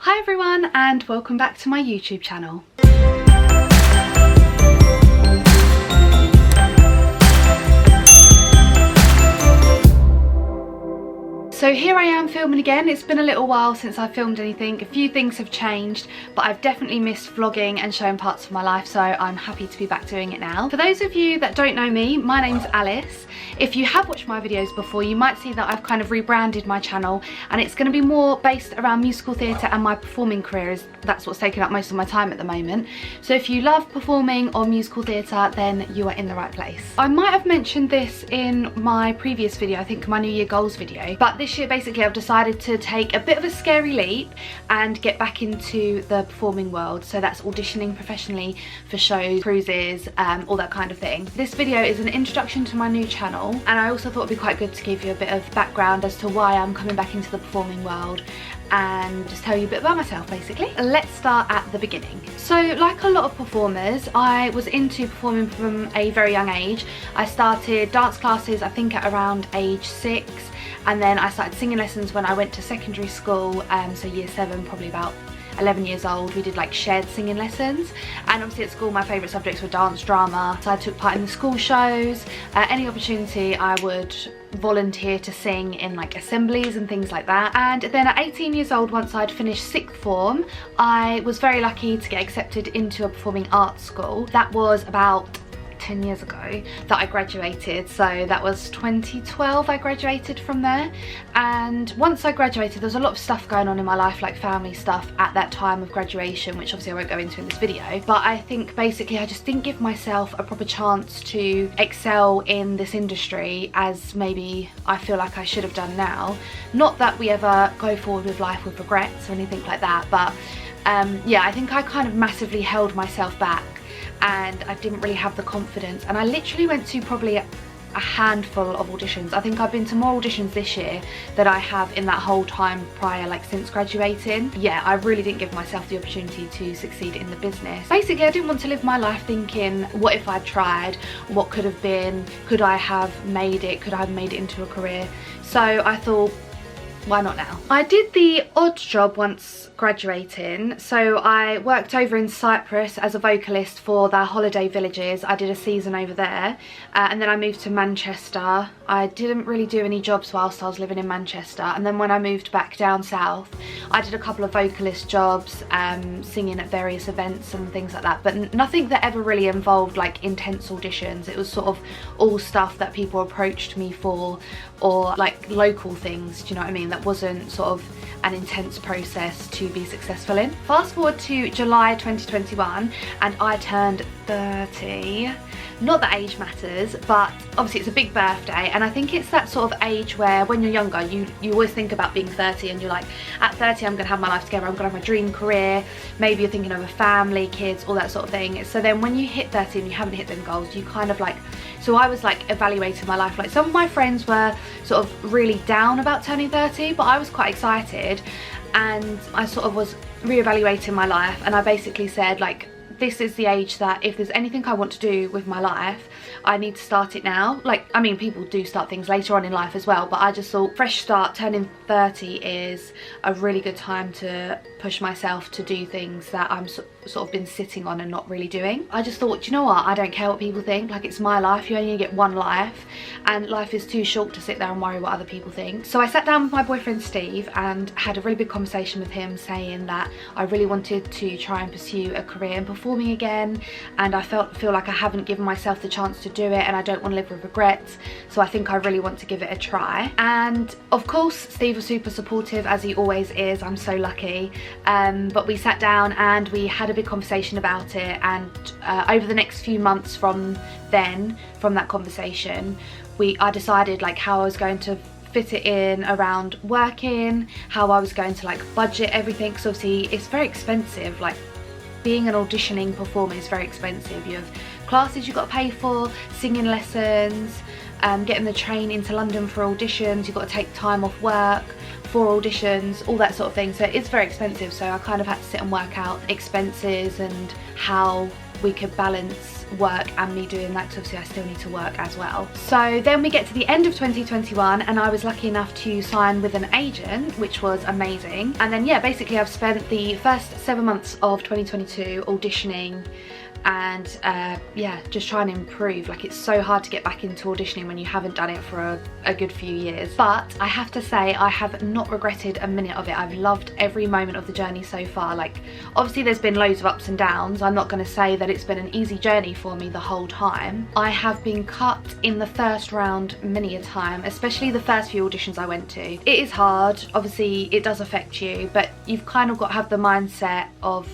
Hi everyone and welcome back to my YouTube channel. So here I am filming again. It's been a little while since I filmed anything. A few things have changed, but I've definitely missed vlogging and showing parts of my life, so I'm happy to be back doing it now. For those of you that don't know me, my name's Alice. If you have watched my videos before, you might see that I've kind of rebranded my channel and it's going to be more based around musical theatre and my performing career, as that's what's taking up most of my time at the moment. So if you love performing or musical theatre, then you are in the right place. I might have mentioned this in my previous video, I think my New Year goals video, but this year basically I've decided to take a bit of a scary leap and get back into the performing world. So that's auditioning professionally for shows, cruises, all that kind of thing. This video is an introduction to my new channel, and I also thought it'd be quite good to give you a bit of background as to why I'm coming back into the performing world and just tell you a bit about myself basically. Let's start at the beginning. So like a lot of performers, I was into performing from a very young age. I started dance classes I think at around age 6, and then I started singing lessons when I went to secondary school, so year 7, probably about 11 years old. We did like shared singing lessons, and obviously at school my favourite subjects were dance, drama, so I took part in the school shows. Any opportunity I would volunteer to sing in like assemblies and things like that. And then at 18 years old, once I'd finished sixth form, I was very lucky to get accepted into a performing arts school. That was about 10 years ago that I graduated, so that was 2012 I graduated from there. And once I graduated, there's a lot of stuff going on in my life, like family stuff at that time of graduation, which obviously I won't go into in this video, but I think basically I just didn't give myself a proper chance to excel in this industry as maybe I feel like I should have done now. Not that we ever go forward with life with regrets or anything like that, but yeah, I think I kind of massively held myself back and I didn't really have the confidence, and I literally went to probably a handful of auditions. I think I've been to more auditions this year than I have in that whole time prior, like since graduating. Yeah, I really didn't give myself the opportunity to succeed in the business. Basically, I didn't want to live my life thinking, what if I'd tried? What could have been? Could I have made it? Could I have made it into a career? So I thought, why not now? I did the odd job once graduating. So I worked over in Cyprus as a vocalist for their holiday villages. I did a season over there, and then I moved to Manchester. I didn't really do any jobs whilst I was living in Manchester, and then when I moved back down south, I did a couple of vocalist jobs, singing at various events and things like that, but nothing that ever really involved like intense auditions. It was sort of all stuff that people approached me for, or like local things, do you know what I mean? That wasn't sort of an intense process to be successful in. Fast forward to July 2021 and I turned 30. Not that age matters, but obviously it's a big birthday, and I think it's that sort of age where when you're younger you always think about being 30 and you're like, at 30 I'm gonna have my life together, I'm gonna have my dream career, maybe you're thinking of a family, kids, all that sort of thing. So then when you hit 30 and you haven't hit them goals, you kind of like, so I was like evaluating my life. Like some of my friends were sort of really down about turning 30, but I was quite excited, and I sort of was reevaluating my life, and I basically said like, this is the age that if there's anything I want to do with my life, I need to start it now. Like, I mean, people do start things later on in life as well, but I just thought fresh start, turning 30 is a really good time to push myself to do things that I'm sort of been sitting on and not really doing. I just thought, you know what, I don't care what people think, like it's my life, you only get one life, and life is too short to sit there and worry what other people think. So I sat down with my boyfriend Steve and had a really big conversation with him, saying that I really wanted to try and pursue a career in performing again, and I feel like I haven't given myself the chance to do it, and I don't want to live with regrets, so I think I really want to give it a try. And of course Steve was super supportive, as he always is. I'm so lucky. But we sat down and we had a big conversation about it, and over the next few months from that conversation, I decided like how I was going to fit it in around working, how I was going to like budget everything, because obviously it's very expensive. Like being an auditioning performer is very expensive. You have classes you've got to pay for, singing lessons, getting the train into London for auditions, you've got to take time off work for auditions, all that sort of thing. So it's very expensive, so I kind of had to sit and work out expenses and how we could balance work and me doing that, because obviously I still need to work as well. So then we get to the end of 2021 and I was lucky enough to sign with an agent, which was amazing. And then yeah, basically I've spent the first 7 months of 2022 auditioning and yeah, just trying to improve. Like, it's so hard to get back into auditioning when you haven't done it for a good few years. But I have to say, I have not regretted a minute of it. I've loved every moment of the journey so far. Like, obviously there's been loads of ups and downs. I'm not going to say that it's been an easy journey for me the whole time. I have been cut in the first round many a time, especially the first few auditions I went to. It is hard, obviously it does affect you, but you've kind of got to have the mindset of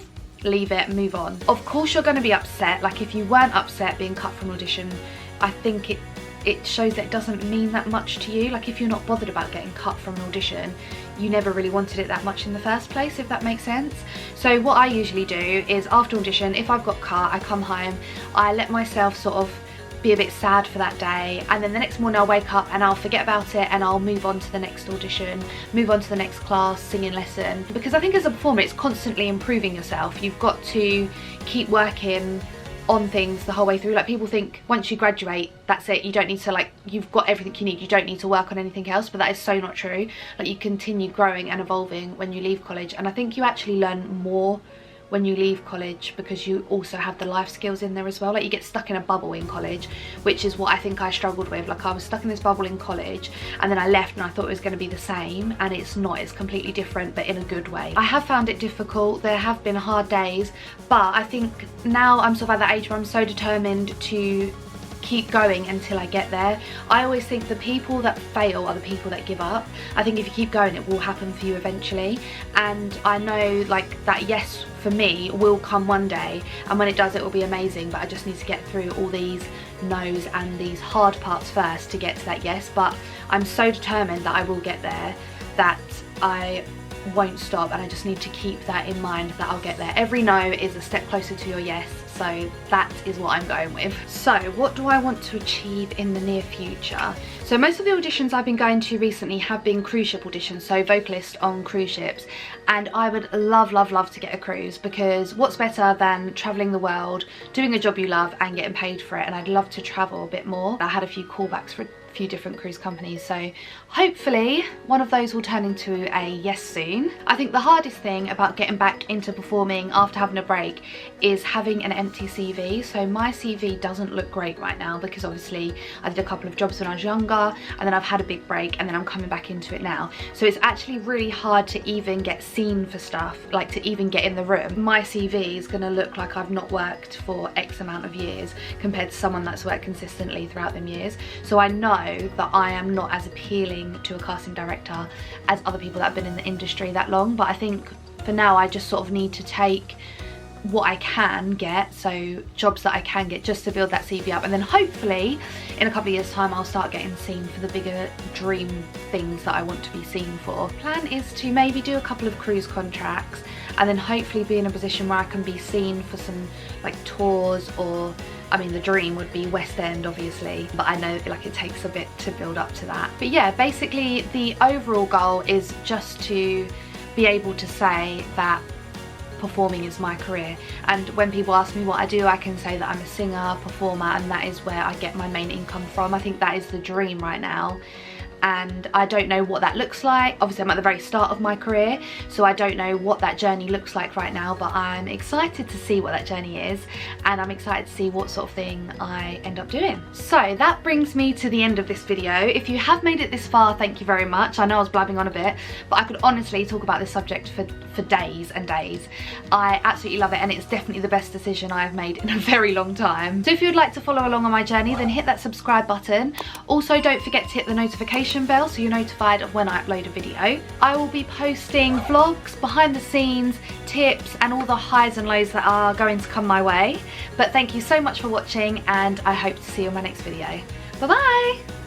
leave it, move on. Of course you're going to be upset. Like, if you weren't upset being cut from an audition, I think it shows that it doesn't mean that much to you. Like, if you're not bothered about getting cut from an audition, you never really wanted it that much in the first place, if that makes sense. So what I usually do is, after audition, if I've got cut, I come home, I let myself sort of be a bit sad for that day, and then the next morning I'll wake up and I'll forget about it and I'll move on to the next audition, move on to the next class, singing lesson. Because I think as a performer, it's constantly improving yourself. You've got to keep working on things the whole way through. Like, people think once you graduate, that's it, you don't need to, like, you've got everything you need, you don't need to work on anything else. But that is so not true. Like, you continue growing and evolving when you leave college, and I think you actually learn more when you leave college because you also have the life skills in there as well. Like, you get stuck in a bubble in college, which is what I think I struggled with. Like, I was stuck in this bubble in college and then I left and I thought it was going to be the same, and it's not. It's completely different, but in a good way. I have found it difficult. There have been hard days, but I think now I'm sort of at that age where I'm so determined to keep going until I get there. I always think the people that fail are the people that give up. I think if you keep going, it will happen for you eventually, and I know, like, that yes for me will come one day, and when it does, it will be amazing. But I just need to get through all these no's and these hard parts first to get to that yes. But I'm so determined that I will get there, that I won't stop, and I just need to keep that in mind, that I'll get there. Every no is a step closer to your yes. So that is what I'm going with. So what do I want to achieve in the near future? So most of the auditions I've been going to recently have been cruise ship auditions, so vocalist on cruise ships, and I would love, love, love to get a cruise, because what's better than traveling the world, doing a job you love and getting paid for it? And I'd love to travel a bit more. I had a few callbacks for few different cruise companies, so hopefully one of those will turn into a yes soon. I think the hardest thing about getting back into performing after having a break is having an empty CV. So my CV doesn't look great right now because obviously I did a couple of jobs when I was younger, and then I've had a big break, and then I'm coming back into it now. So it's actually really hard to even get seen for stuff, like to even get in the room. My CV is going to look like I've not worked for X amount of years compared to someone that's worked consistently throughout them years. So I know that I am not as appealing to a casting director as other people that have been in the industry that long. But I think for now I just sort of need to take what I can get, so jobs that I can get, just to build that CV up, and then hopefully in a couple of years time I'll start getting seen for the bigger dream things that I want to be seen for. Plan is to maybe do a couple of cruise contracts, and then hopefully be in a position where I can be seen for some like tours, or I mean the dream would be West End obviously, but I know like it takes a bit to build up to that. But yeah, basically the overall goal is just to be able to say that performing is my career, and when people ask me what I do, I can say that I'm a singer, performer, and that is where I get my main income from. I think that is the dream right now, and I don't know what that looks like. Obviously I'm at the very start of my career, so I don't know what that journey looks like right now, but I'm excited to see what that journey is, and I'm excited to see what sort of thing I end up doing. So that brings me to the end of this video. If you have made it this far, thank you very much. I know I was blabbing on a bit, but I could honestly talk about this subject for days and days. I absolutely love it, and it's definitely the best decision I've made in a very long time. So if you'd like to follow along on my journey, then hit that subscribe button. Also, don't forget to hit the notification bell so you're notified of when I upload a video. I will be posting vlogs, behind the scenes, tips, and all the highs and lows that are going to come my way. But thank you so much for watching, and I hope to see you in my next video. Bye bye!